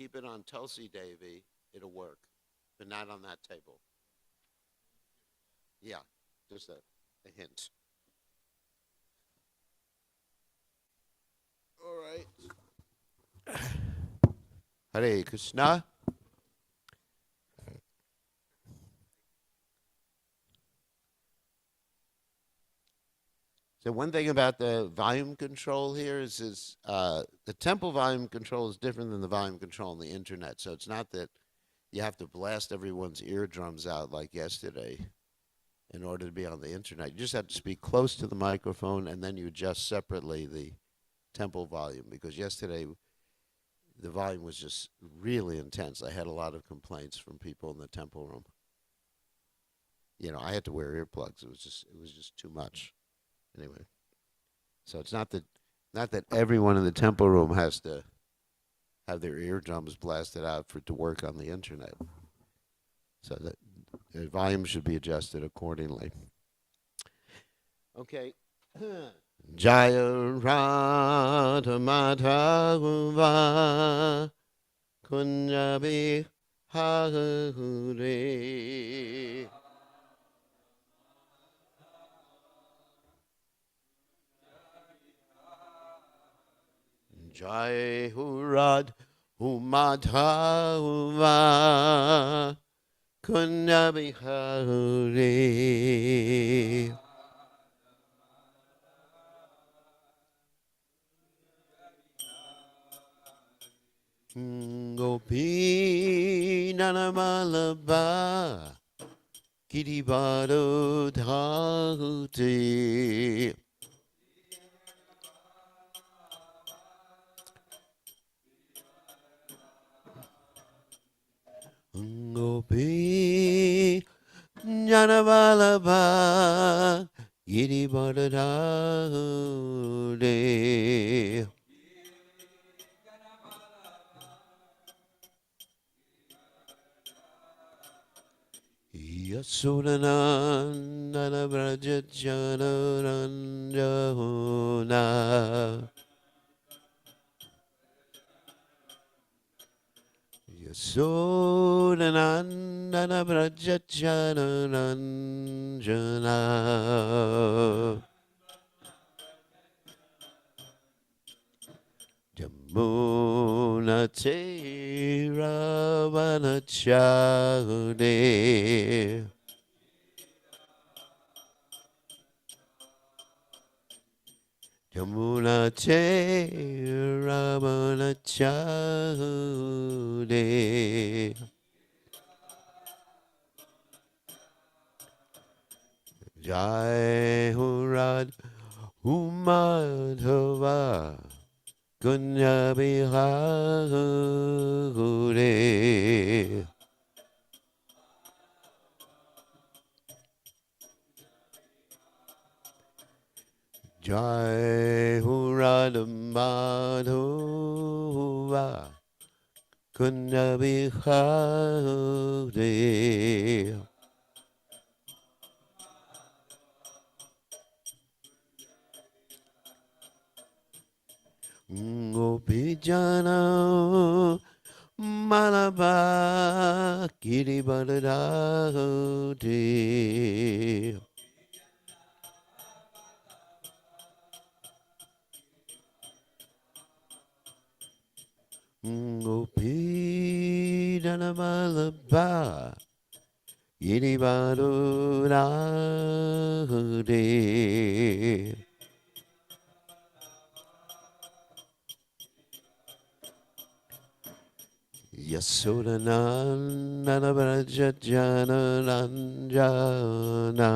keep it on Tulsi Devi, it'll work, but not on that table. Yeah, just a hint. All right. Hare Krishna. So one thing about the volume control here is the temple volume control is different than the volume control on the internet. So it's not that you have to blast everyone's eardrums out like yesterday in order to be on the internet. You just have to speak close to the microphone, and then you adjust separately the temple volume, because yesterday the volume was just really intense. I had a lot of complaints from people in the temple room. I had to wear earplugs. It was just too much. Anyway, so it's not that everyone in the temple room has to have their eardrums blasted out for it to work on the internet. So that the volume should be adjusted accordingly. Okay. Jaya Radha Madhava Kunjabi Hare Jai Hurad Humadhava Kunjabi Hare Gopi Nanamalaba Kiribaro Dhauti Gopi Nanamalaba Kiribaro Dhauti Yasudanandana Brajajanaranjana Yasudanandana Brajajanaranjana Jamuna Teravanachade Jamuna Teravanachade Jai Hurad Umadhava Gunya Bihare Jai Hurad Madhava Gunya Bihare Gopijana Malaba Kiribadadati Gopijana Malaba Kiribadadati Yasodanandana Brajajanaranjana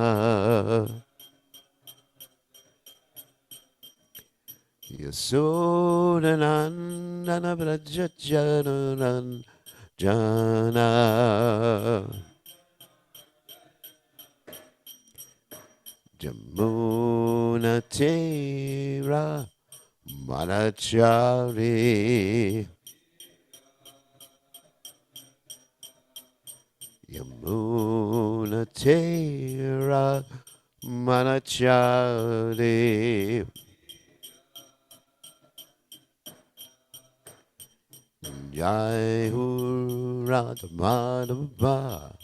Yasodanandana Brajajanaranjana Jamuna Tera Manachari Yamuna Tera Manachari Jai Hu Radha Madhava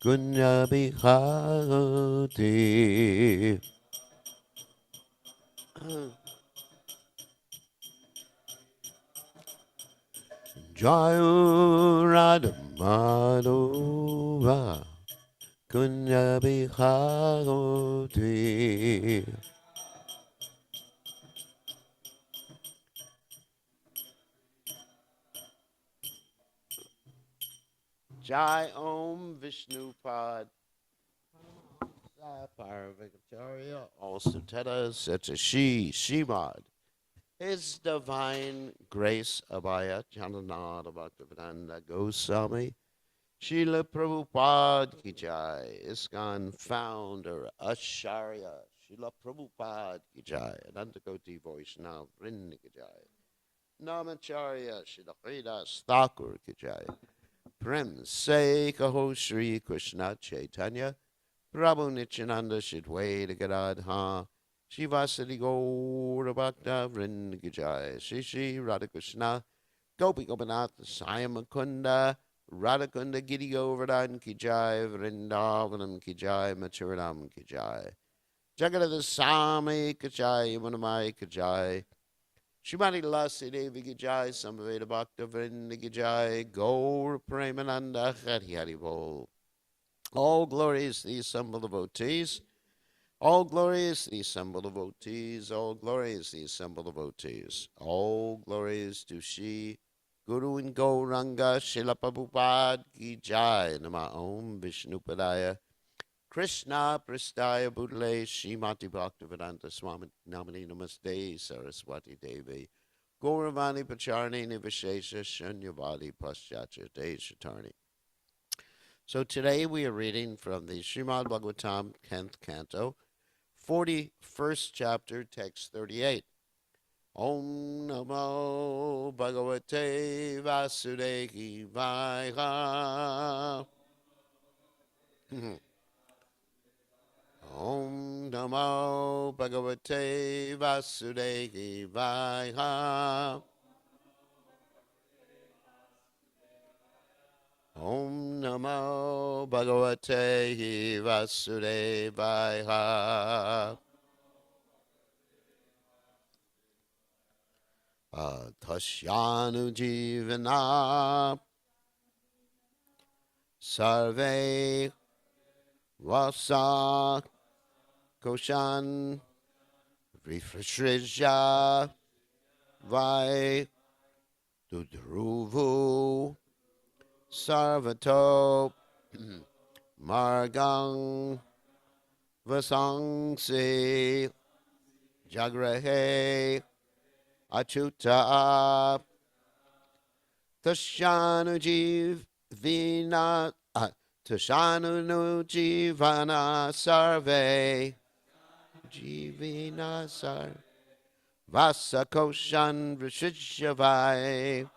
Kunya Bihati. Jai Hu Radha Madhava Kunya Bihati. Jai Om Vishnu Pad Parvacharya also Teta such a Shimad. His Divine Grace Abaya Jananada Bhaktivedanta Goswami Srila Prabhupada Ki Jai, ISKCON founder Acharya Srila Prabhupada Ki Jai, Anantakoti Vaishnava Vrinda Ki Jai, Namacharya Srila Haridas Thakur Ki Jai, Prem Se Kaho Shri Krishna Chaitanya Prabhu Nityananda Shidwaita Gadadha Shivasati Gaura Bhakta Vrinda Ki Jai, Shri Shri Radhakrishna Gopi Gopinath Sayamakunda Radhakunda Giri Govardhan Ki Jai Vrindavanam Ki Jai Machuranam Ki Jai Jagadada Sami Ki Jai Yamunamai Ki Jai Shrimati Lasi Devi Ki Jai Samaveda Bhakta Vrinda Ki Jai Gaur Premananda Hari Hari Bol. All glories to the assembled devotees. All glories to the assembled devotees. All glories to the assembled devotees. All glories to Shri Guru and Gauranga Srila Prabhupada Ki Jai. Nama Om Vishnupadaya Krishna Prastaya Budale Srimati Bhaktivedanta Swami Namani Namaste Saraswati Devi Gauravani Pacharni Nivashesha Shunyavadi Paschatya Deshatarni. So today we are reading from the Srimad Bhagavatam 10th Canto, 41st chapter, text 38. Om Namo Bhagavate Vasudevaya. Om Namo Bhagavate Vasudevaya. Om Namo Bhagavate Vasudevaya. Tashyanu Jivana Sarve Vasa Koshan Vifrishja Vai Dudruvu Sarvato Margang Vasangsi Jagrahe Achuta Tashanu Jivina Tashanu no Jivana Sarve Jivina Sar Vasakoshan Vrishijavai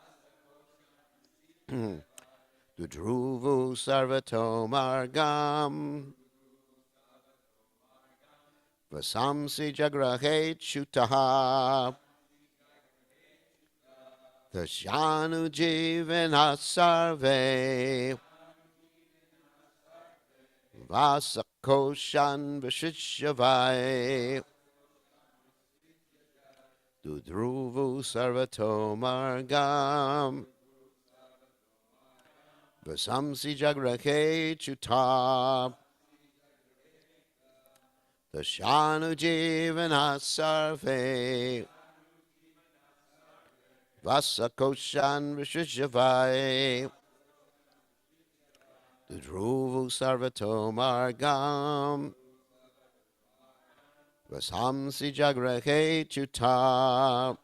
Dudruvu Sarvatomargam Vasamsi Jagrahe Chutaha Tashanu Jivana Sarve Vasakoshan Vrishijavai Dudruvu Sarvatomargam Vasamsi Jagrake Chuta Tashanu Jivana Sarve Vasakoshan Vrishijavai Dudruvu Sarvatomargam Vasamsi Jagrake Chuta.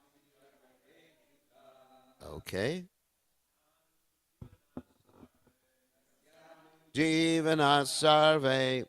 Okay. Jivana Sarve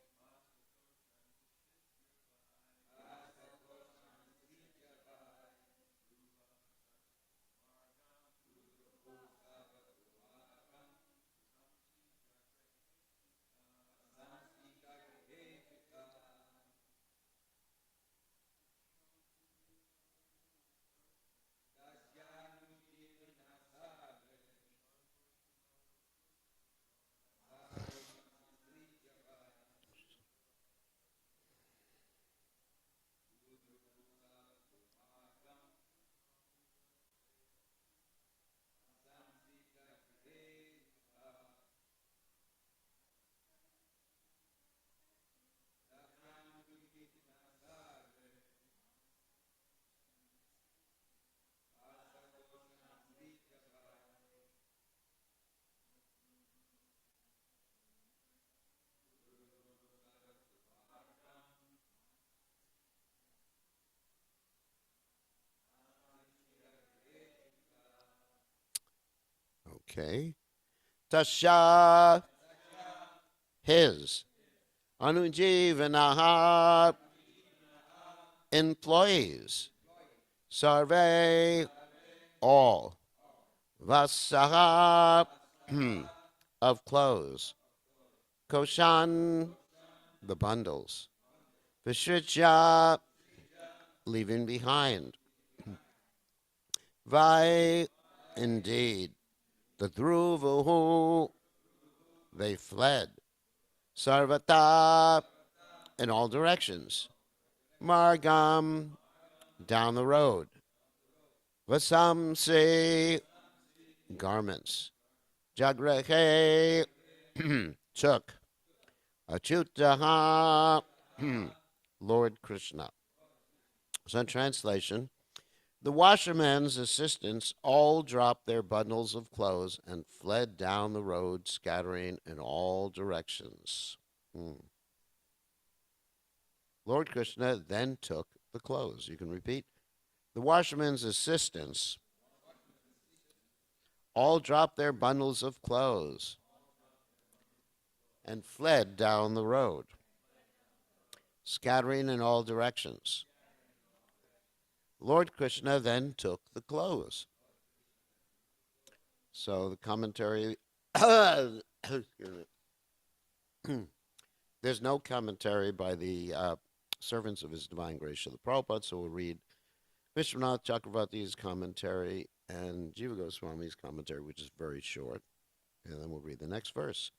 Okay. Tasha, his. Anujivanaha, employees. Sarve, all. Vasaha, of clothes. Koshan, the bundles. Vishritya, leaving behind. Vai, indeed. The Dhruvuhu, they fled. Sarvata, in all directions. Margam, down the road. Vasamsi, garments. Jagrehe, took. Achutaha, Lord Krishna. So in translation, the washermen's assistants all dropped their bundles of clothes and fled down the road, scattering in all directions. Lord Krishna then took the clothes. You can repeat. The washermen's assistants all dropped their bundles of clothes and fled down the road, scattering in all directions. Lord Krishna then took the clothes. So the commentary, there's no commentary by the servants of His Divine Grace Srila Prabhupada, so we'll read Vishwanath Chakravarti's commentary and Jiva Goswami's commentary, which is very short, and then we'll read the next verse.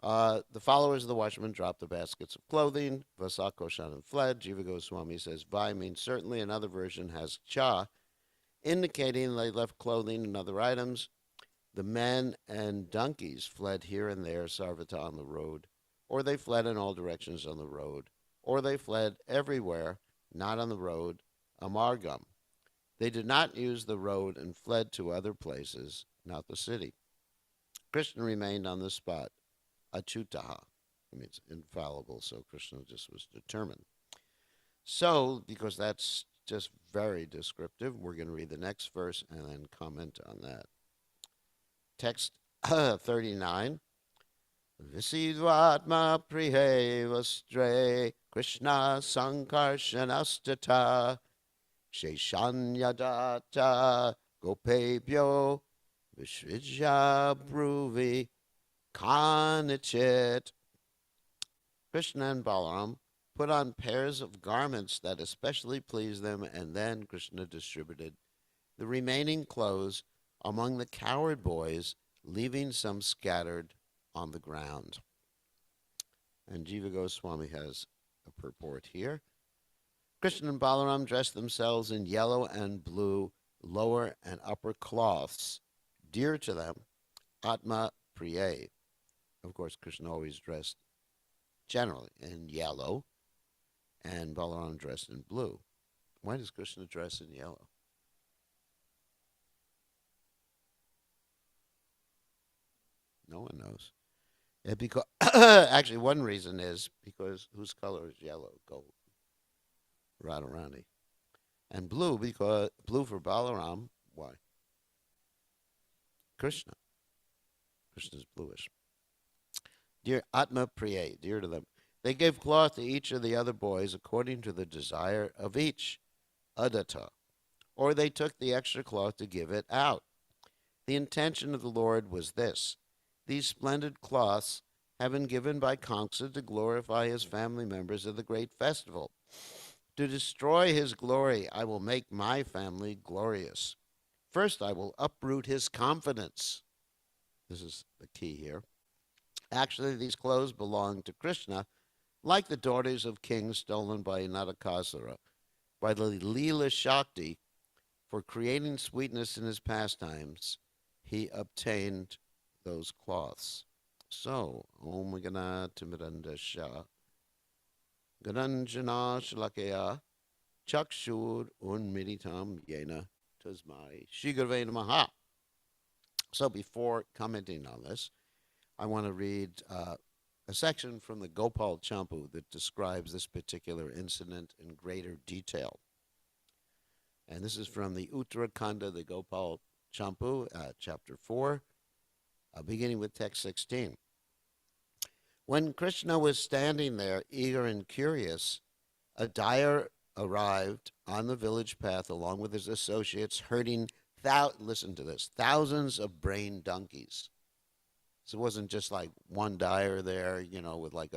The followers of the watchman dropped the baskets of clothing. Vasakoshan and fled. Jiva Goswami says Vai means certainly. Another version has cha, indicating they left clothing and other items. The men and donkeys fled here and there, sarvata, on the road, or they fled in all directions on the road, or they fled everywhere, not on the road, amargam. They did not use the road and fled to other places, not the city. Krishna remained on the spot. Achutaha. It means infallible, so Krishna just was determined. So, because that's just very descriptive, we're going to read the next verse and then comment on that. Text 39. Visidvatma prihe vastre Krishna sankarshanastata sheshanyadata gopebhyo vishvijya bruvi Kanichit. Krishna and Balaram put on pairs of garments that especially pleased them, and then Krishna distributed the remaining clothes among the coward boys, leaving some scattered on the ground. And Jiva Goswami has a purport here. Krishna and Balaram dressed themselves in yellow and blue lower and upper cloths, dear to them, Atma Priye. Of course, Krishna always dressed generally in yellow, and Balaram dressed in blue. Why does Krishna dress in yellow? No one knows. Because actually, one reason is because whose color is yellow? Gold. Radharani. And blue, because blue for Balaram. Why? Krishna. Krishna's bluish. Dear Atma Priya, dear to them. They gave cloth to each of the other boys according to the desire of each, adata, or they took the extra cloth to give it out. The intention of the Lord was this. These splendid cloths have been given by Kamsa to glorify his family members of the great festival. To destroy his glory, I will make my family glorious. First, I will uproot his confidence. This is the key here. Actually, these clothes belong to Krishna, like the daughters of kings stolen by Narakasura. By the Leela Shakti, for creating sweetness in his pastimes, he obtained those cloths. So, Om Gana Timiranda Shah, Gananjana Shalakaya, Chakshur Unmiritam Yena Tasmai Shigurve Namaha. So, before commenting on this, I want to read a section from the Gopal Champu that describes this particular incident in greater detail. And this is from the Uttarakhanda, the Gopal Champu, chapter 4, beginning with text 16. When Krishna was standing there, eager and curious, a dyer arrived on the village path along with his associates, herding, listen to this, thousands of brain donkeys. So it wasn't just like one dyer there, with like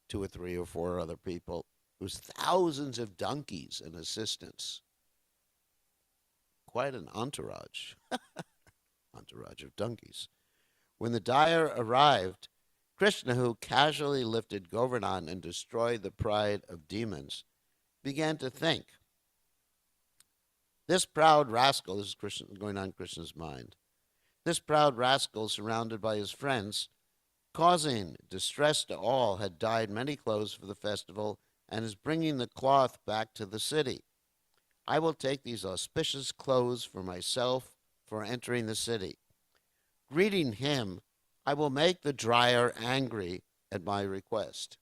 two or three or four other people. It was thousands of donkeys and assistants. Quite an entourage. Entourage of donkeys. When the dyer arrived, Krishna, who casually lifted Govardhan and destroyed the pride of demons, began to think. This proud rascal, this is going on in Krishna's mind, this proud rascal, surrounded by his friends, causing distress to all, had dyed many clothes for the festival and is bringing the cloth back to the city. I will take these auspicious clothes for myself for entering the city. Greeting him, I will make the dryer angry at my request.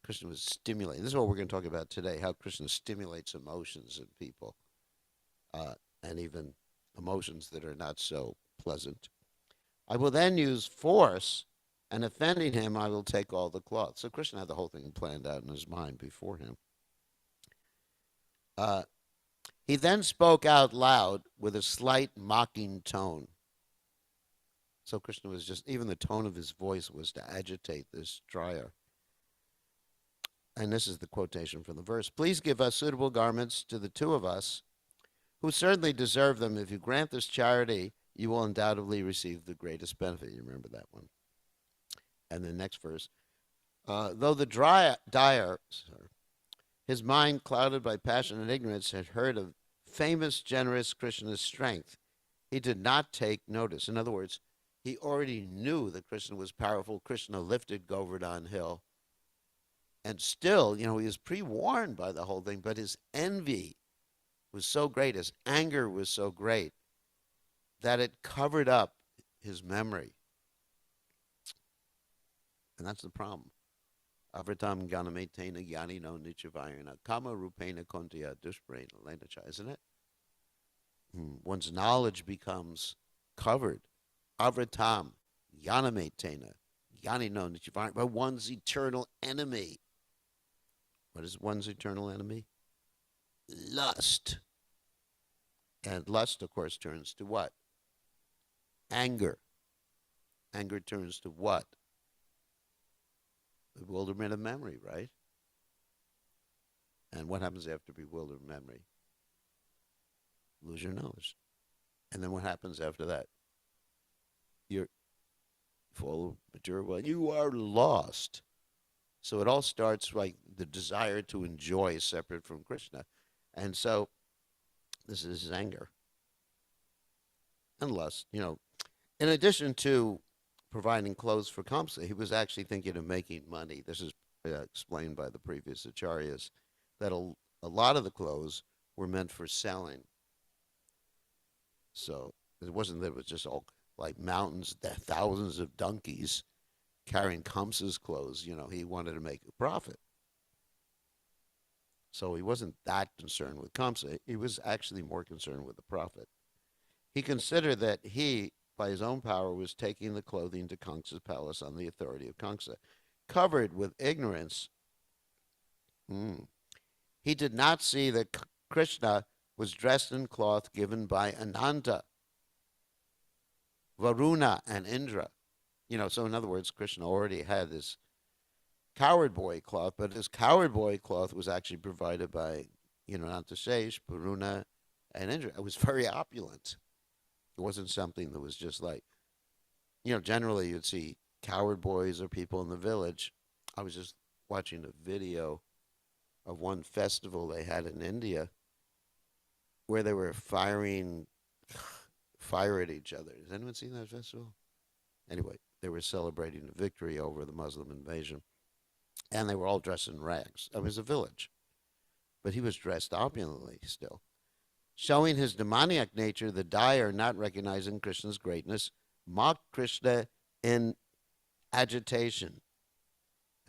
Krishna was stimulating. This is what we're going to talk about today, how Krishna stimulates emotions in people, and even emotions that are not so pleasant. I will then use force, and offending him, I will take all the cloth. So Krishna had the whole thing planned out in his mind before him. He then spoke out loud with a slight mocking tone. So Krishna was just, even the tone of his voice was to agitate this dryer. And this is the quotation from the verse. Please give us suitable garments to the two of us, who certainly deserve them. If you grant this charity, you will undoubtedly receive the greatest benefit. You remember that one. And the next verse. Though the dyer, his mind clouded by passion and ignorance, had heard of famous, generous Krishna's strength, he did not take notice. In other words, he already knew that Krishna was powerful. Krishna lifted Govardhan Hill. And still, he was pre-warned by the whole thing, but his envy was so great, his anger was so great, that it covered up his memory. And that's the problem. Avritam Ganametena Yanino Nichavayana Kama Rupena Kontia Dushbrain Lenacha, isn't it? One's knowledge becomes covered. Avritam Yanametena Yanino Nichavayana, by one's eternal enemy. What is one's eternal enemy? Lust. And lust, of course, turns to what? Anger. Anger turns to what? Bewilderment of memory, right? And what happens after bewildered memory? Lose your knowledge. And then what happens after that? You're full of material. Well, you are lost. So it all starts like the desire to enjoy separate from Krishna. And so this is his anger and lust. In addition to providing clothes for Kamsa, he was actually thinking of making money. This is explained by the previous acharyas, that a lot of the clothes were meant for selling. So it wasn't that it was just all like mountains, thousands of donkeys carrying Kamsa's clothes. He wanted to make a profit. So he wasn't that concerned with Kamsa. He was actually more concerned with the profit. He considered that he, by his own power, was taking the clothing to Kamsa's palace on the authority of Kamsa. Covered with ignorance, he did not see that Krishna was dressed in cloth given by Ananta, Varuna, and Indra. So in other words, Krishna already had this coward boy cloth, but his coward boy cloth was actually provided by, Anantashesh, Varuna, and Indra. It was very opulent. It wasn't something that was just like, generally you'd see coward boys or people in the village. I was just watching a video of one festival they had in India where they were firing fire at each other. Has anyone seen that festival? Anyway, they were celebrating a victory over the Muslim invasion. And they were all dressed in rags. It was a village. But he was dressed opulently still. Showing his demoniac nature, the dyer, not recognizing Krishna's greatness, mocked Krishna in agitation.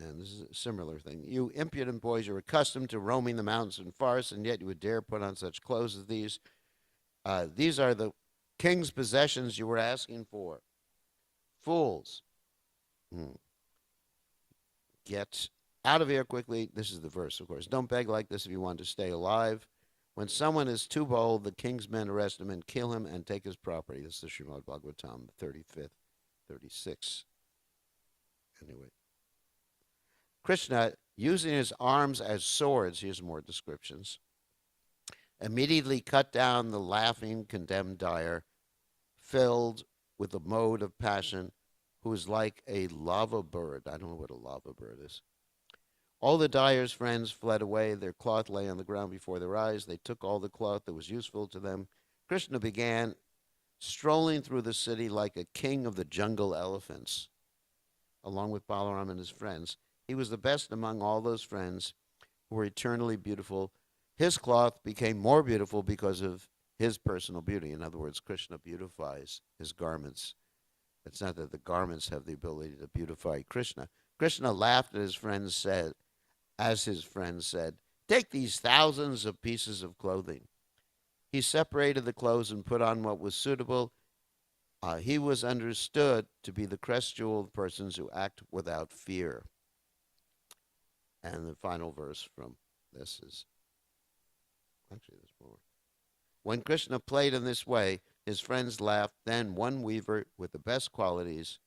And this is a similar thing. You impudent boys, you're accustomed to roaming the mountains and forests, and yet you would dare put on such clothes as these. These are the king's possessions you were asking for. Fools. Hmm. Get out of here quickly. This is the verse, of course. Don't beg like this if you want to stay alive. When someone is too bold, the king's men arrest him and kill him and take his property. This is the Srimad Bhagavatam, 35th, 36. Anyway. Krishna, using his arms as swords, here's more descriptions, immediately cut down the laughing, condemned dyer, filled with the mode of passion, who is like a lava bird. I don't know what a lava bird is. All the dyer's friends fled away. Their cloth lay on the ground before their eyes. They took all the cloth that was useful to them. Krishna began strolling through the city like a king of the jungle elephants, along with Balaram and his friends. He was the best among all those friends who were eternally beautiful. His cloth became more beautiful because of his personal beauty. In other words, Krishna beautifies his garments. It's not that the garments have the ability to beautify Krishna. Krishna laughed at his friends, said, as his friends said, take these thousands of pieces of clothing. He separated the clothes and put on what was suitable. He was understood to be the crest jewel of persons who act without fear. And the final verse from this is, actually, there's more. When Krishna played in this way, his friends laughed. Then one weaver with the best qualities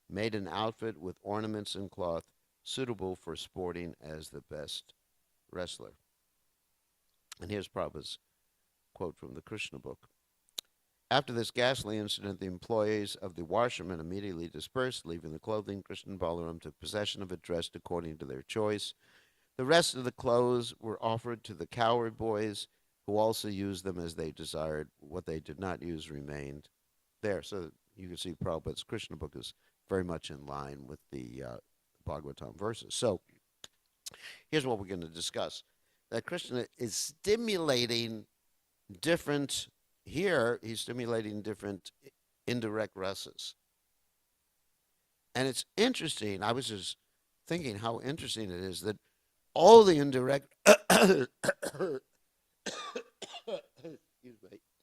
made an outfit with ornaments and cloth suitable for sporting as the best wrestler. And here's Prabhupada's quote from the Krishna book. After this ghastly incident, the employees of the washerman immediately dispersed, leaving the clothing. Krishna and Balaram took possession of it, dressed according to their choice. The rest of the clothes were offered to the cowherd boys, who also used them as they desired. What they did not use remained there. So you can see Prabhupada's Krishna book is very much in line with the Bhagavatam verses. So here's what we're going to discuss. That Krishna is stimulating different, here he's stimulating different indirect rasas. And it's interesting, I was just thinking how interesting it is that all the indirect, excuse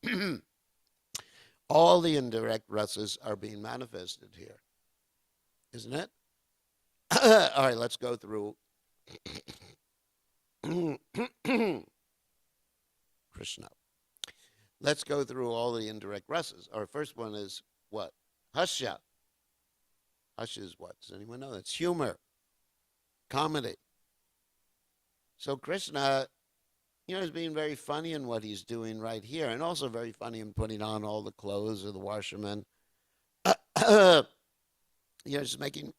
me, all the indirect rasas are being manifested here, isn't it? All right, let's go through Krishna. Let's go through all the indirect rasas. Our first one is what? Hasya. Hasya is what? Does anyone know? It's humor, comedy. So Krishna, is being very funny in what he's doing right here, and also very funny in putting on all the clothes of the washerman. Just making.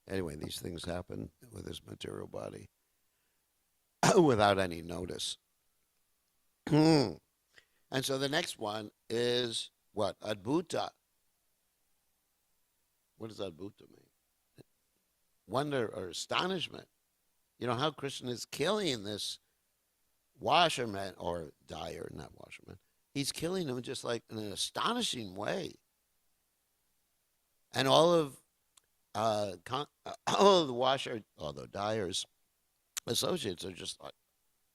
Anyway, these things happen with his material body without any notice. And so the next one is what? Adbhuta. What does Adbhuta mean? Wonder or astonishment. How Krishna is killing this washerman, or dyer, not washerman. He's killing him just like in an astonishing way. And all of the dyers associates are just like,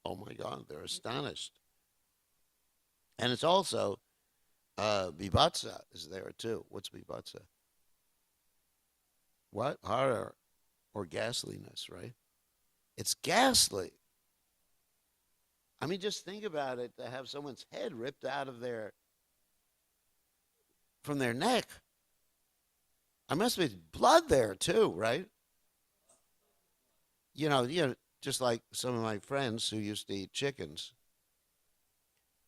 oh my God, they're astonished. And it's also Bibhatsa is there too. What's Bibhatsa? What? Horror or ghastliness, right? It's ghastly. I mean, just think about it, to have someone's head ripped out of from their neck. I must be blood there too, right? Just like some of my friends who used to eat chickens.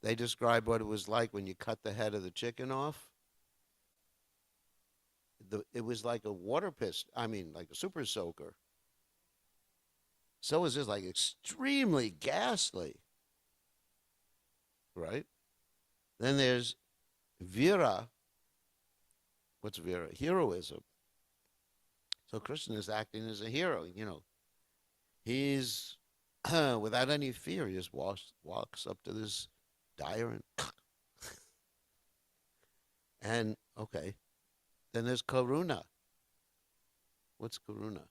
They describe what it was like when you cut the head of the chicken off. It was like a water piss. I mean, like a super soaker. So it was just like extremely ghastly, right? Then there's Vira. What's Vira? Heroism. So Krishna is acting as a hero. He's without any fear. He just walks up to this dyer and okay. Then there's karuna. What's karuna?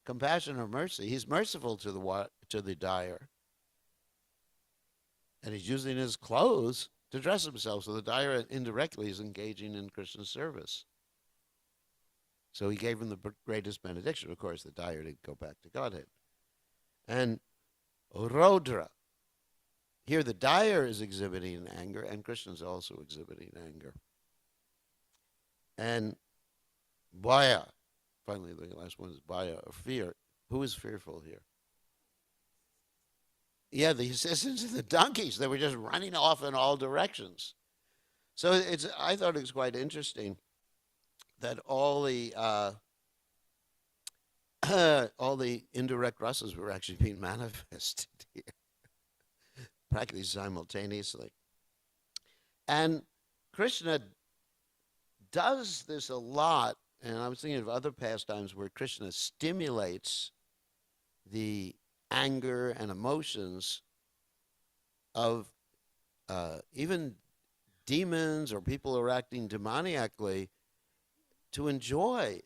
Compassion or mercy. He's merciful to the dyer, and he's using his clothes to dress himself. So the dyer indirectly is engaging in Krishna's service. So he gave him the greatest benediction. Of course, the dyer didn't go back to Godhead. And Rodra. Here the dyer is exhibiting anger, and Krishna is also exhibiting anger. And Bhaya. Finally, the last one is Bhaya, or fear. Who is fearful here? Yeah, the assistants and the donkeys. They were just running off in all directions. So I thought it was quite interesting that all the all the indirect rasas were actually being manifested here, practically simultaneously. And Krishna does this a lot, and I was thinking of other pastimes where Krishna stimulates the anger and emotions of even demons or people who are acting demoniacally to enjoy,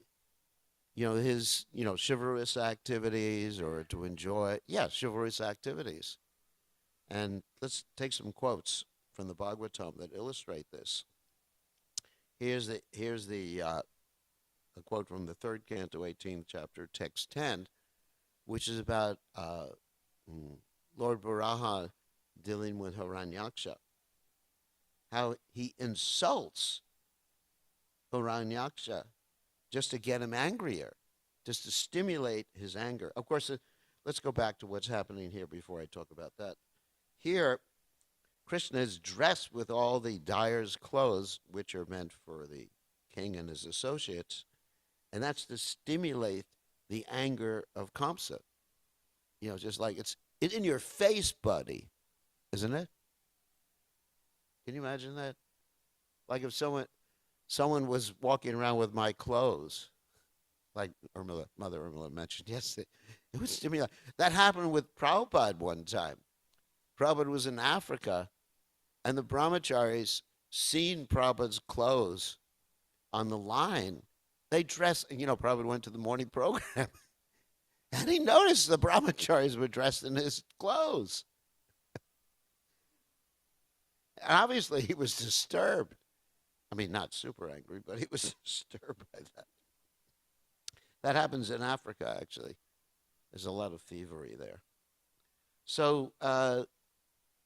his, chivalrous activities, or to enjoy, chivalrous activities. And let's take some quotes from the Bhagavatam that illustrate this. Here's a quote from the third canto, 18th chapter, text 10, which is about Lord Varaha dealing with Hiranyaksha. How he insults Hiranyaksha just to get him angrier, just to stimulate his anger. Of course, let's go back to what's happening here before I talk about that. Here, Krishna is dressed with all the dyer's clothes, which are meant for the king and his associates, and that's to stimulate the anger of Kamsa. Just like it's in your face, buddy, isn't it? Can you imagine that? Like if someone was walking around with my clothes, like Mother Urmila mentioned yesterday, it would stimulate. That happened with Prabhupada one time. Prabhupada was in Africa, and the brahmacharis seen Prabhupada's clothes on the line. They dressed, Prabhupada went to the morning program, and he noticed the brahmacharis were dressed in his clothes. And obviously, he was disturbed. I mean, not super angry, but he was disturbed by that. That happens in Africa, actually. There's a lot of thievery there. So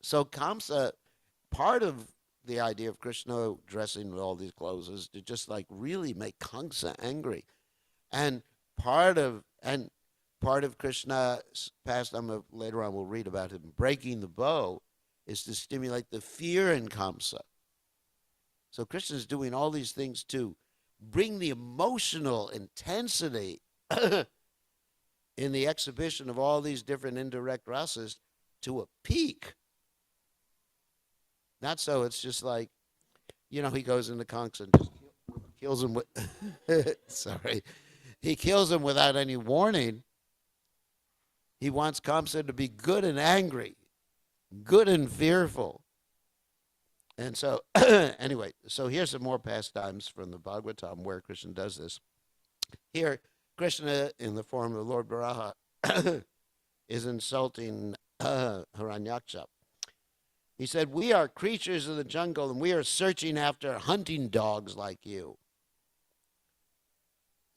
Kamsa, part of the idea of Krishna dressing with all these clothes is to just like really make Kamsa angry. And part of Krishna's pastime, later on we'll read about him breaking the bow, is to stimulate the fear in Kamsa. So Krishna's doing all these things to bring the emotional intensity in the exhibition of all these different indirect rasas to a peak. Not so it's just like, he goes into Kamsa and just kills him with, he kills him without any warning. He wants Kamsa to be good and angry, good and fearful. And so, anyway, so here's some more pastimes from the Bhagavatam where Krishna does this. Here, Krishna, in the form of Lord Varaha, is insulting Hiranyaksha. He said, "We are creatures of the jungle, and we are searching after hunting dogs like you."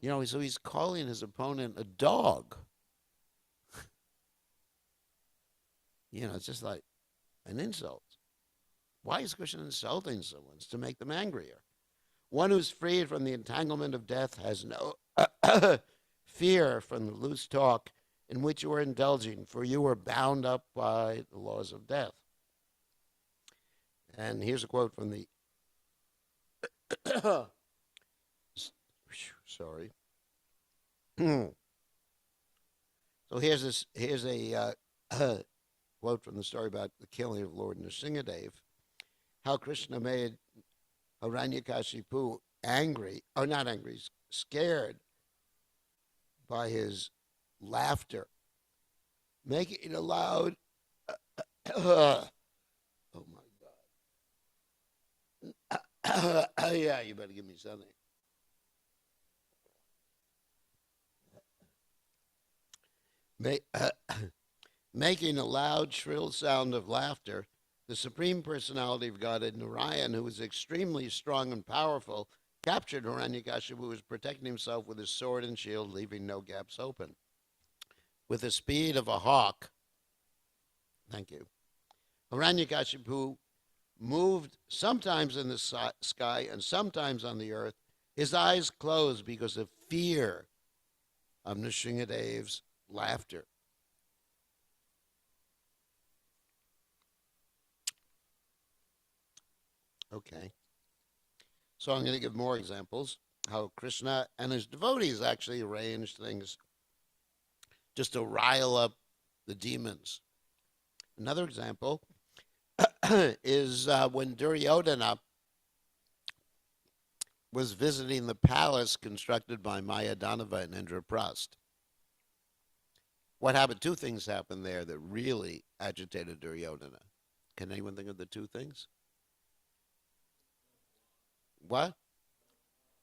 So he's calling his opponent a dog. It's just like an insult. Why is Krishna insulting someone? It's to make them angrier. One who's freed from the entanglement of death has no fear from the loose talk in which you are indulging, for you are bound up by the laws of death. And here's a quote from the sorry. So here's a quote from the story about the killing of Lord Nrsingadev. How Krishna made Hiranyakashipu angry, or not angry, scared by his laughter. making it loud. Oh my God. Yeah, you better give me something. Making a loud, shrill sound of laughter, the Supreme Personality of Godhead, Narayan, who was extremely strong and powerful, captured Hiranyakashipu, who was protecting himself with his sword and shield, leaving no gaps open. With the speed of a hawk, thank you, Hiranyakashipu moved sometimes in the sky and sometimes on the earth, his eyes closed because of fear of Nrsingadev's laughter. Okay. So I'm going to give more examples how Krishna and his devotees actually arranged things just to rile up the demons. Another example is when Duryodhana was visiting the palace constructed by Mayadanava and Indraprastha. What happened? Two things happened there that really agitated Duryodhana. Can anyone think of the two things? What?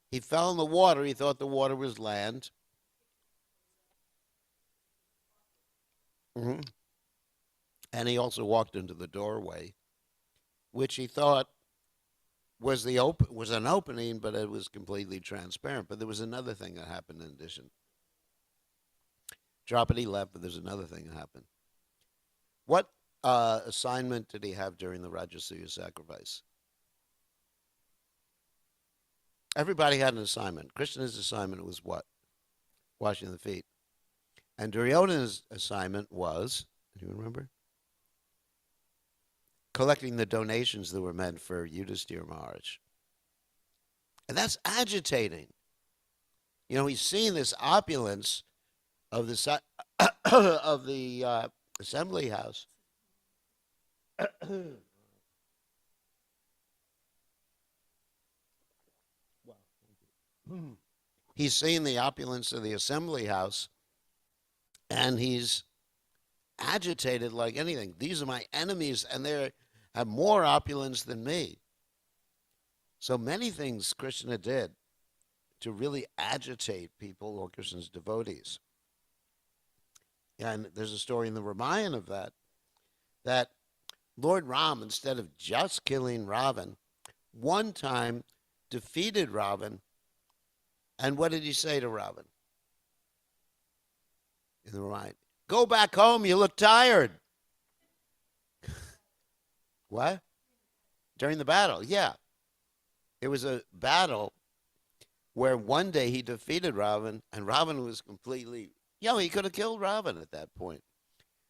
He fell in the water. He thought the water was land. Hmm. And he also walked into the doorway, which he thought was an opening, but it was completely transparent. But there was another thing that happened in addition. Draupadi left, but there's another thing that happened. What assignment did he have during the Rajasuya sacrifice? Everybody had an assignment. Krishna's assignment was what? Washing the feet. And Duryodhana's assignment was, do you remember? Collecting the donations that were meant for Yudhisthira Maharaj. And that's agitating. You know, he's seeing this opulence of the of the assembly house. He's seeing the opulence of the assembly house, and he's agitated like anything. These are my enemies, and they have more opulence than me. So many things Krishna did to really agitate people or Krishna's devotees. And there's a story in the Ramayana of that Lord Ram, instead of just killing Ravan, one time defeated Ravan. And what did he say to Ravan? In the Ramayana, go back home, you look tired. What? During the battle, yeah. It was a battle where one day he defeated Ravan, and Ravan was completely, he could have killed Ravan at that point.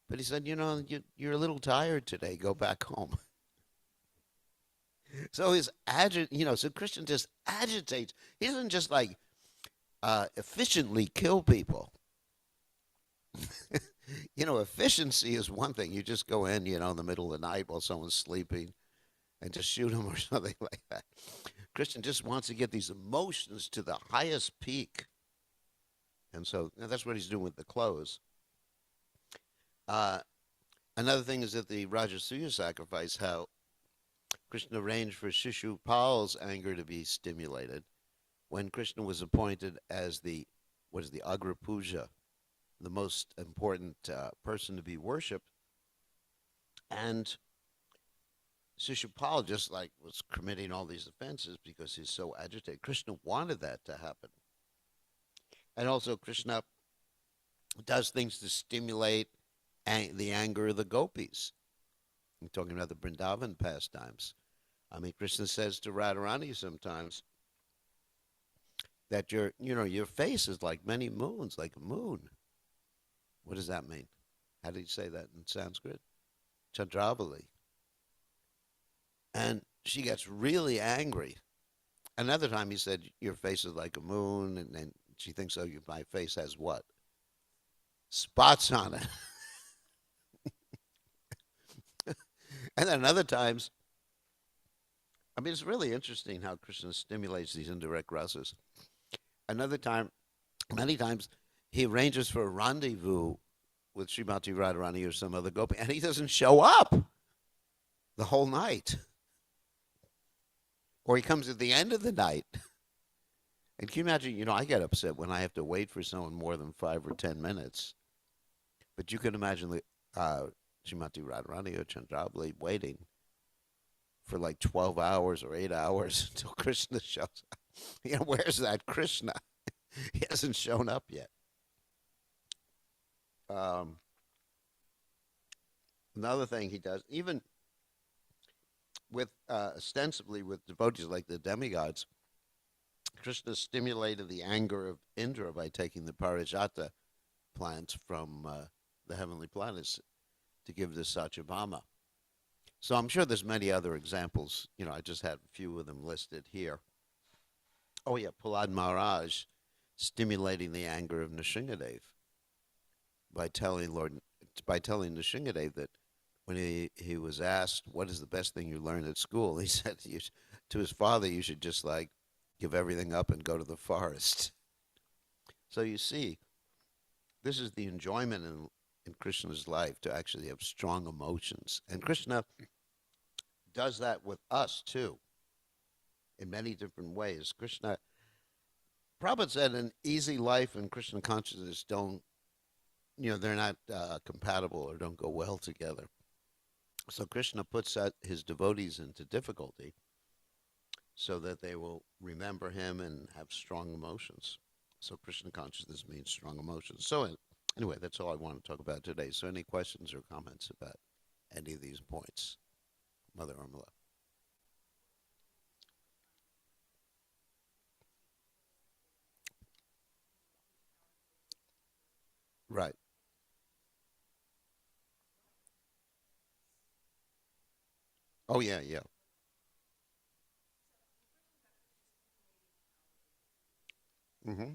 But he said, you're a little tired today, go back home. So so Krishna just agitates. He doesn't just like efficiently kill people. Efficiency is one thing. You just go in, in the middle of the night while someone's sleeping and just shoot them or something like that. Krishna just wants to get these emotions to the highest peak. And so that's what he's doing with the clothes. Another thing is at the Rajasuya sacrifice, how Krishna arranged for Shishupal's anger to be stimulated when Krishna was appointed as the Agra Puja, the most important person to be worshipped. And Shishupal just was committing all these offenses because he's so agitated. Krishna wanted that to happen. And also Krishna does things to stimulate the anger of the gopis. I'm talking about the Vrindavan pastimes. I mean, Krishna says to Radharani sometimes that your face is like many moons, like a moon. What does that mean? How do you say that in Sanskrit? Chandravali. And she gets really angry. Another time he said, your face is like a moon, and then she thinks, oh, my face has what? Spots on it. And then other times, I mean, it's really interesting how Krishna stimulates these indirect rasas. Another time, many times, he arranges for a rendezvous with Srimati Radharani or some other gopi, and he doesn't show up the whole night, or he comes at the end of the night. And can you imagine? I get upset when I have to wait for someone more than 5 or 10 minutes. But you can imagine the Srimati Radharani or Chandrabali waiting for like 12 hours or 8 hours until Krishna shows up. Where's that Krishna? He hasn't shown up yet. Um, Another thing he does, even with ostensibly with devotees like the demigods, Krishna stimulated the anger of Indra by taking the Parijata plant from the heavenly planets to give to Satyabhama. So I'm sure there's many other examples. I just had a few of them listed here. Oh yeah, Prahlad Maharaj stimulating the anger of Nrsingadev by telling Nrsingadev that when he was asked what is the best thing you learned at school, he said to his father, you should just like give everything up and go to the forest. So you see, this is the enjoyment in Krishna's life, to actually have strong emotions. And Krishna does that with us too, in many different ways. Prabhupada said an easy life and Krishna consciousness they're not compatible or don't go well together. So Krishna puts his devotees into difficulty so that they will remember him and have strong emotions. So Krishna consciousness means strong emotions. So anyway, that's all I want to talk about today. So any questions or comments about any of these points? Mother Urmila. Right. Oh, yeah, yeah. Mm-hmm.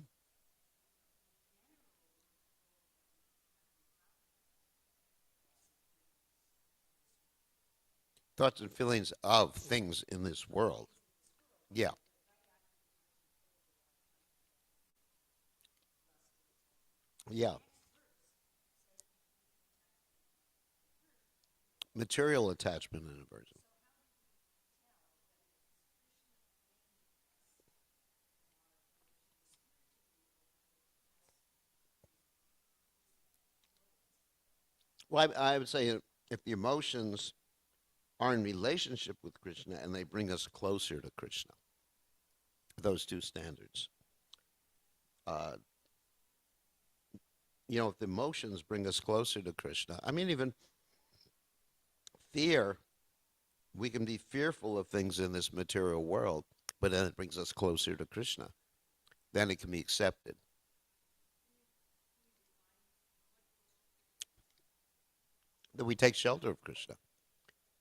Thoughts and feelings of things in this world. Yeah. Yeah. Material attachment and aversion. Well, I would say if the emotions are in relationship with Krishna and they bring us closer to Krishna, those two standards. Uh, if the emotions bring us closer to Krishna, I mean, even fear, we can be fearful of things in this material world, but then it brings us closer to Krishna. Then it can be accepted. That we take shelter of Krishna.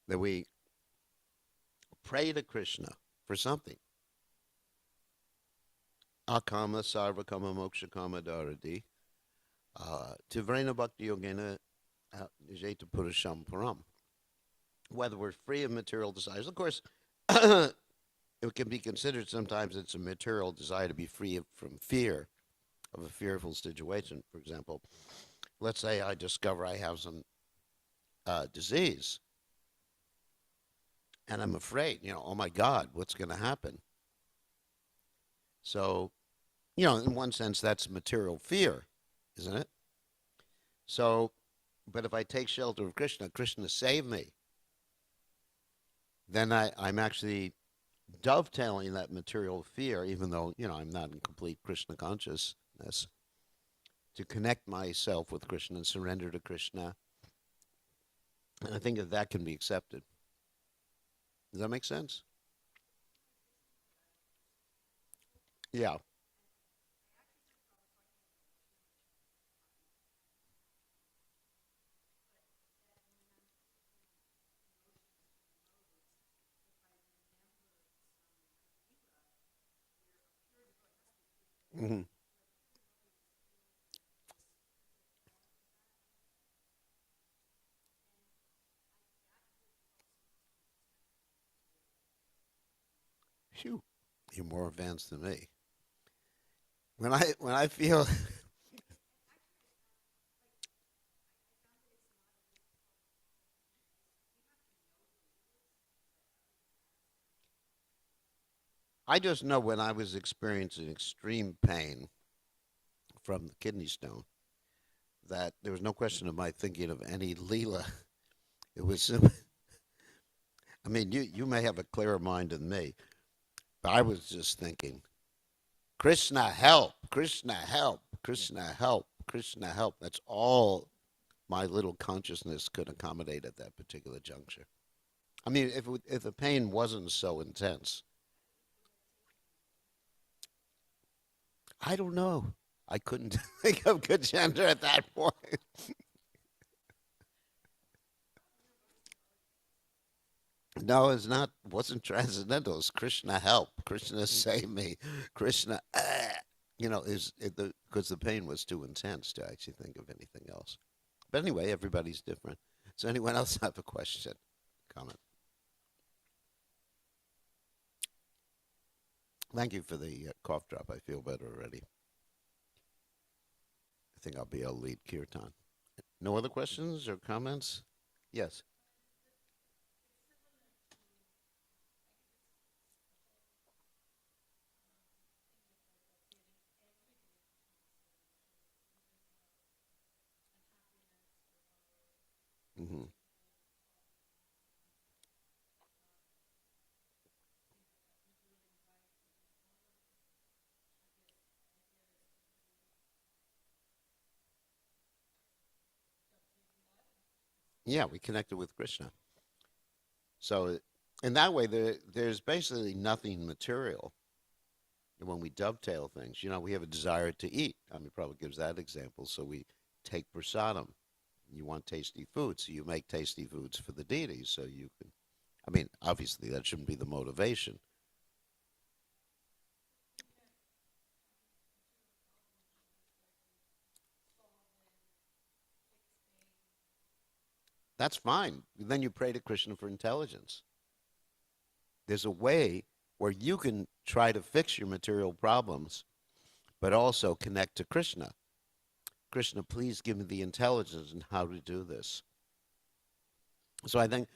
That we pray to Krishna for something. Akama sarva kama moksha kama dharati. Tivrena bhakti yogena jeta purusham param. Whether we're free of material desires. Of course, it can be considered sometimes it's a material desire to be free from fear of a fearful situation. For example, let's say I discover I have some disease and I'm afraid, oh my God, what's going to happen? So, in one sense, that's material fear, isn't it? So, but if I take shelter of Krishna, Krishna save me, then I'm actually dovetailing that material fear, even though, I'm not in complete Krishna consciousness, to connect myself with Krishna and surrender to Krishna. And I think that can be accepted. Does that make sense? Yeah. Hmm. Phew. You're more advanced than me. When I feel I just know when I was experiencing extreme pain from the kidney stone that there was no question of my thinking of any Leela. It was, I mean, you may have a clearer mind than me, but I was just thinking, Krishna, help! Krishna, help! Krishna, help! Krishna, help! That's all my little consciousness could accommodate at that particular juncture. I mean, if the pain wasn't so intense, I don't know. I couldn't think of good gender at that point. No, it's not. Wasn't transcendental. It's Krishna help. Krishna save me. Krishna, is it the because the pain was too intense to actually think of anything else. But anyway, everybody's different. So anyone else have a question, comment? Thank you for the cough drop. I feel better already. I think I'll be able to lead kirtan. No other questions or comments? Yes. Hmm. Yeah, we connected with Krishna. So in that way, there's basically nothing material. And when we dovetail things, we have a desire to eat. I mean, Prabhupada gives that example. So we take prasadam. You want tasty food, so you make tasty foods for the deities. So you can, I mean, obviously that shouldn't be the motivation. That's fine. Then you pray to Krishna for intelligence. There's a way where you can try to fix your material problems, but also connect to Krishna. Krishna, please give me the intelligence in how to do this. So I think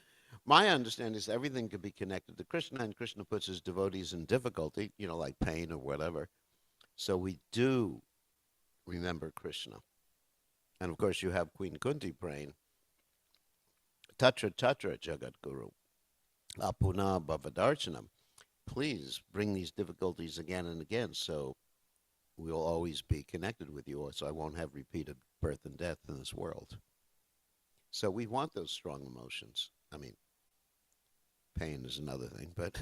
my understanding is everything could be connected to Krishna, and Krishna puts his devotees in difficulty, like pain or whatever. So we do remember Krishna. And of course, you have Queen Kunti praying, Tatra Tatra Jagat Guru, Apuna Bhavadarchanam. Please bring these difficulties again and again so we'll always be connected with you, so I won't have repeated birth and death in this world. So we want those strong emotions. I mean, pain is another thing, but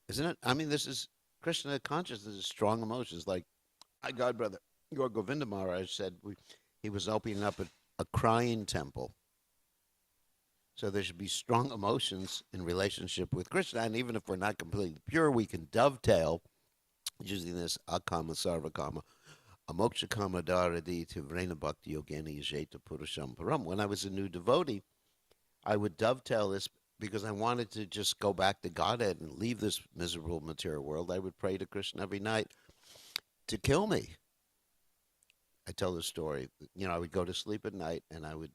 isn't it? I mean, this is Krishna consciousness is strong emotions. Like my God brother, your Govinda Maharaj said he was opening up a crying temple. So there should be strong emotions in relationship with Krishna. And even if we're not completely pure, we can dovetail using this akama sarvakama amoksha kama dharadi tivrena bhakti yogena yajeta purusham param. When I was a new devotee, I would dovetail this because I wanted to just go back to Godhead and leave this miserable material world. I would pray to Krishna every night to kill me. I tell the story. I would go to sleep at night and I would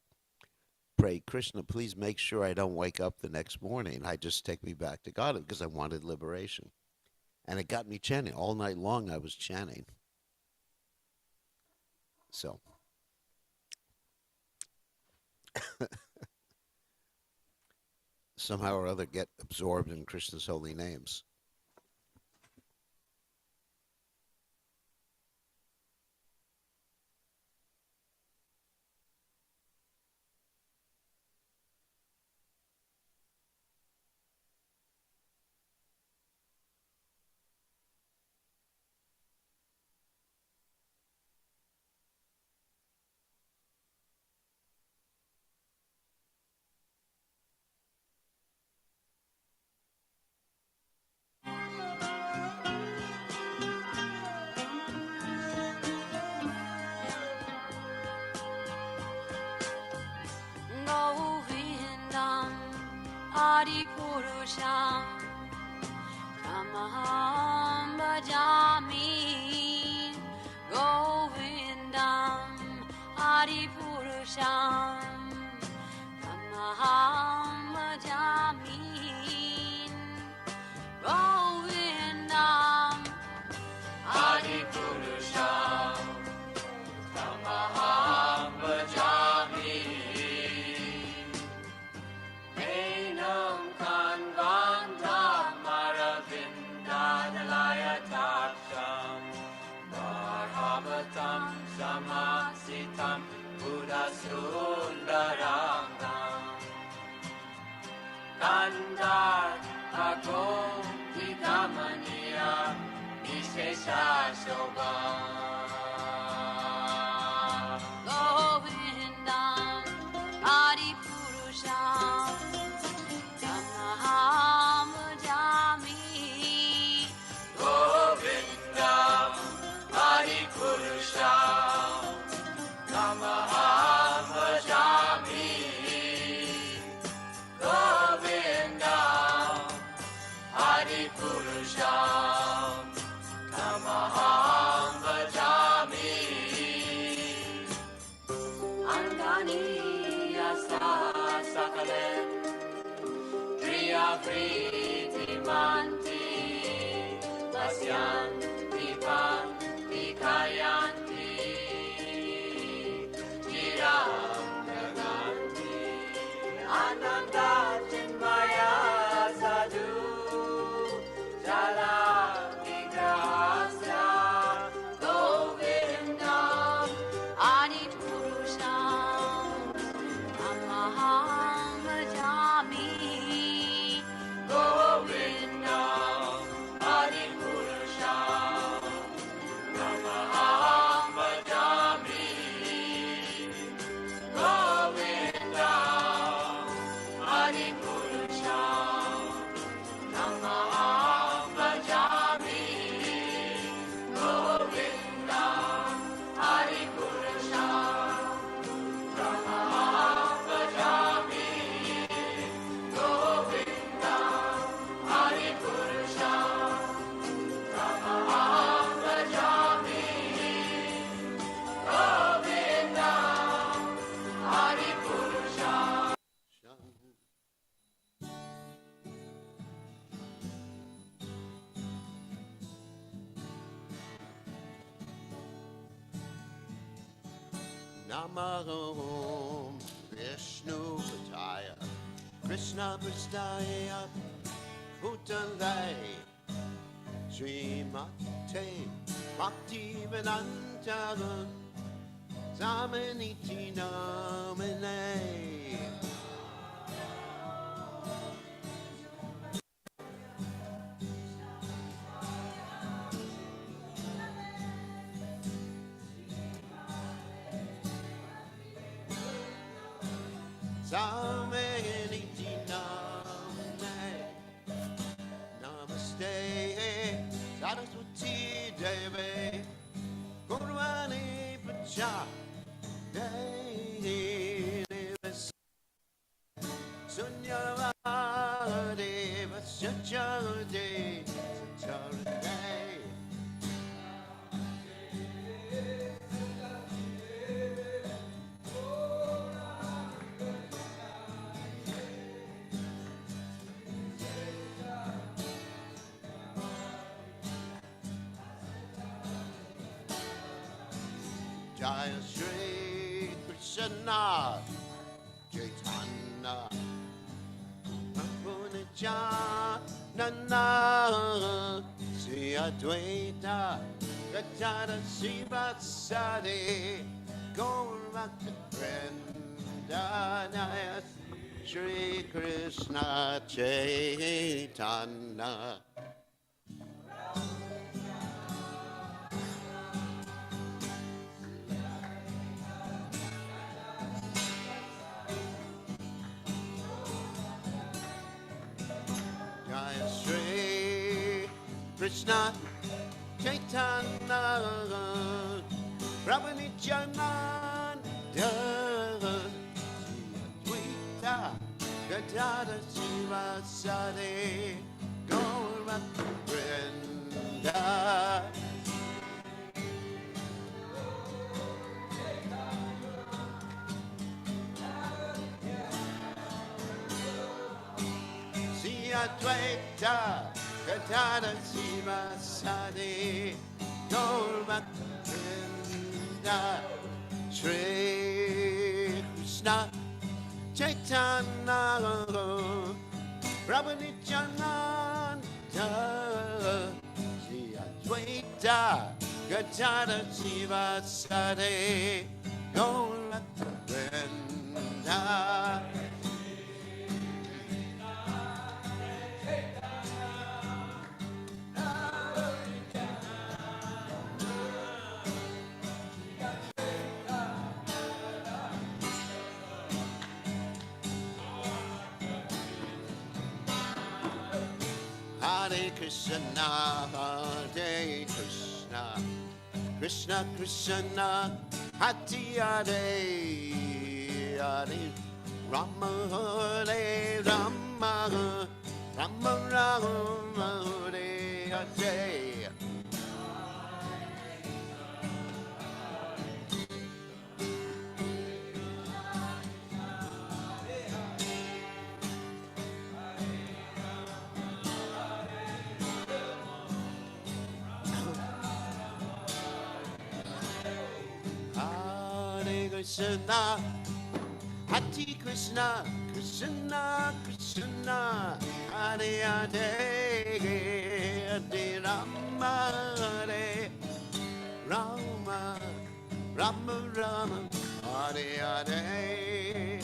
pray, Krishna, please make sure I don't wake up the next morning. I just take me back to God because I wanted liberation. And it got me chanting. All night long I was chanting. So somehow or other get absorbed in Krishna's holy names. Govindam Adipurusham Tamaham Bhajami Govindam Adipurusham Tamaham Bhajami Hitam Buddha Sundarangam Kandar Agom Vidamaniya Vishesha Shobham Govindam Adipurusham Tamaham Bhajami Govindam Adipurusham Tamaham Bhajami Govindam Adipurusham Tamaham Bhajami Angani Asa Sakalem Priya Priti Manti Vasyan Dipan Dikayanti Chiram Naganti Ananda Chinmaya Sadhu Jala Vigrahasya Govindam Adipurusham Tamaham Bhajami Govindam Adipurusham Namaham Bhajami Govindam Adipurusham Namaham Bhajami Govindam Adipurusham Namaham Bhajami Govindam Adipurusham Namaham Bhajami Govindam Adipurusham Namo Vishnu Pataya Krishna Prastaya Bhutalai Srimate Bhaktivedanta Samaniti Namane Samaniti Namane Namaste Saraswati Devi Gurvani Pacha Devi Sunyavade Vasachade Sacharade Jaya Shri Krishna Chaitanya Nana Sri Advaita Gajara Sivasadi Gaurvata Vrindanaya Shri Krishna Chaitanya Jaya Shri Krishna Chaitanya Prabhu Nityananda Sri Advaita Gadada Sivasade Gaurvata Vrinda Advaita Gadada Sivasade Gaurvata Vrinda Shri Krishna Chaitanya Prabhu Nityananda Sri Advaita Gadada Sivasade Gola Brenda. Hare Krishna, Hare Krishna, Krishna Krishna, Hare Hare, Rama Hare Rama, Rama Rama Hare Hare. Hare Krishna, Hare Krishna, Krishna Krishna, Hare Hare, Hare Rama, Hare Rama, Rama Rama, Hare Hare.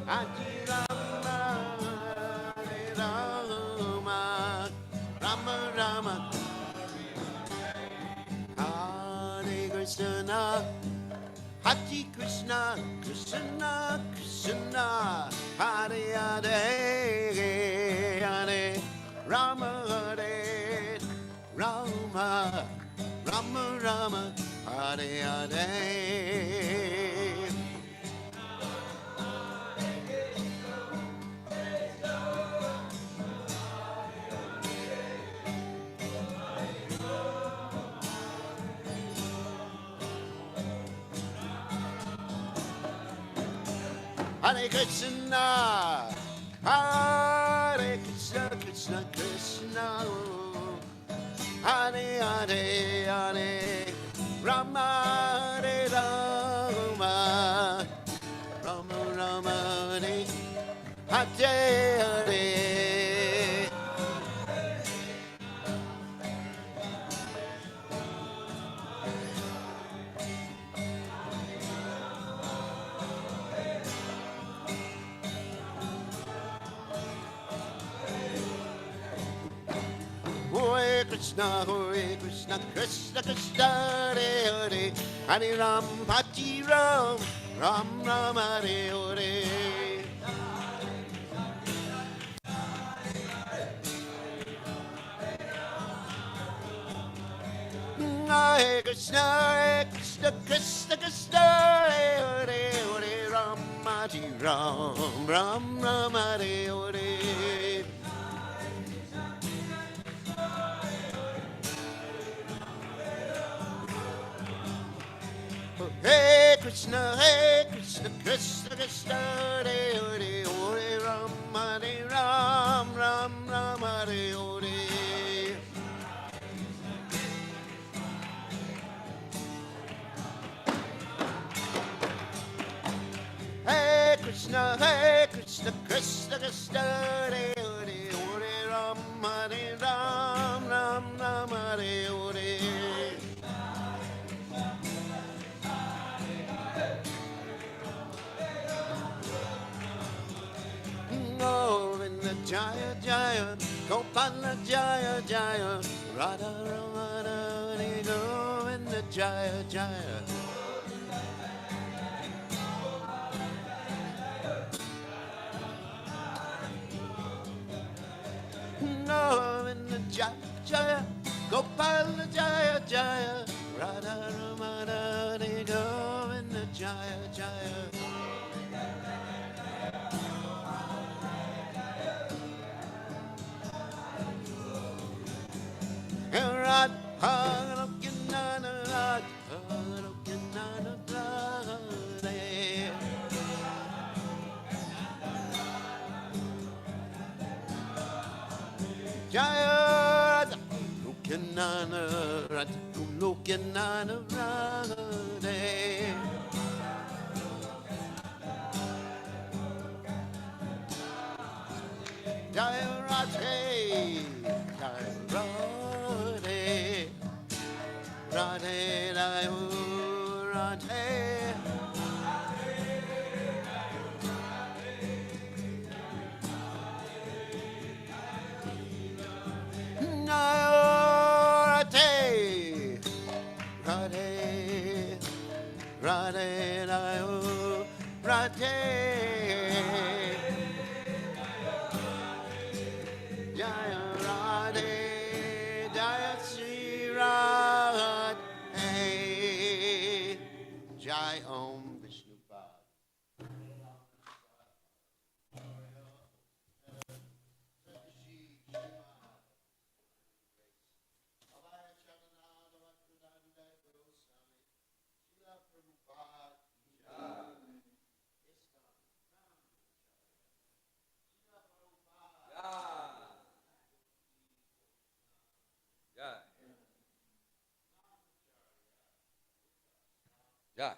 Hare Rama, Hare Rama, Rama Rama, Hare Krishna, Hare Krishna, Krishna Krishna, Hare Hare, Hare Rama, Hare Rama, Rama Rama, Hare Hare. Hare Krishna, Hare Krishna, Krishna Krishna, Hare Hare, Hare Rama, Hare Rama, Rama Rama, Hare Hare. Hare Krishna, Krishna Krishna, Hare Hare, Hare Ram, Bhati Ram, Ram Ram, Hare Hare. Hare Krishna, Krishna Krishna, Hare Hare, Hare Ram, Bhati Ram, Ram Ram, Hare Hare. Hey Krishna, Krishna Krishna, Hare Hare, Hare Ram, Ram Ram, Hare Hare. Hey Krishna, Krishna Krishna, Hare Hare, Hare Ram, Ram Ram, Hare Hare. Govinda Jaya Jaya, Gopala Jaya Jaya, Radha Ramana, Hare Govinda Jaya Jaya. Govinda Jaya Jaya, Gopala Jaya Jaya, Radha Ramana, Hare Govinda Jaya Jaya. Radha Raghunana, Radha Raghunana, Radha. Jaya Raghunana, Radha Raghunana, Radha. Jaya Radhe, Jaya Radhe, Radhe, Jaya Radhe. Jaya Radhe, Radhe, Radhe, Jaya Radhe. Jaya Radhe, Jaya Sri Radhe, Jai Om Vishnupad. Jai.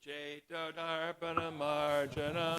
Cetodarpanamarjanam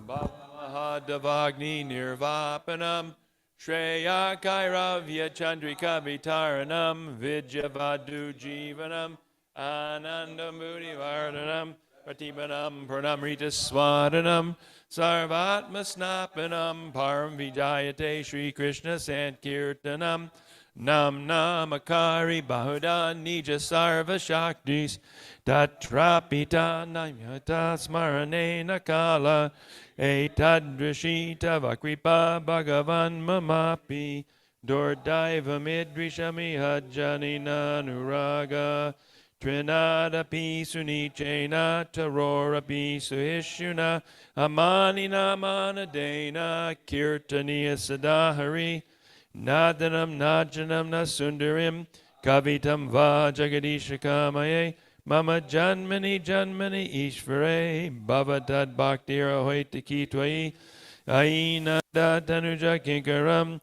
Bhavamahadavagni Nirvapanam Shreya Kairavya Chandrika Vitaranam Vidyavadu Jivanam Anandam Buddhivardhanam Pratipanam Pranamrita Swadanam Sarvatma Snapanam Param Vijayate Shri Krishna Sankirtanam Nam Namakari Bahuda Nija Sarva Shaktis Tatrapita Namyata Smarane Nakala Etadrishita Vakripa Bhagavan Mamapi Dordaiva Midrishami Hajjani Nanuraga Trinada Pisunichena Tarora Pisuishuna Amani Namana Dena Kirtaniya Sadahari Nadanam Najanam Nasundarim Kavitam Va Jagadishakamaye Mama Janmani Janmani Ishvare Bhavatad Bhaktira Hoitakitwai Aina Datanuja Kinkaram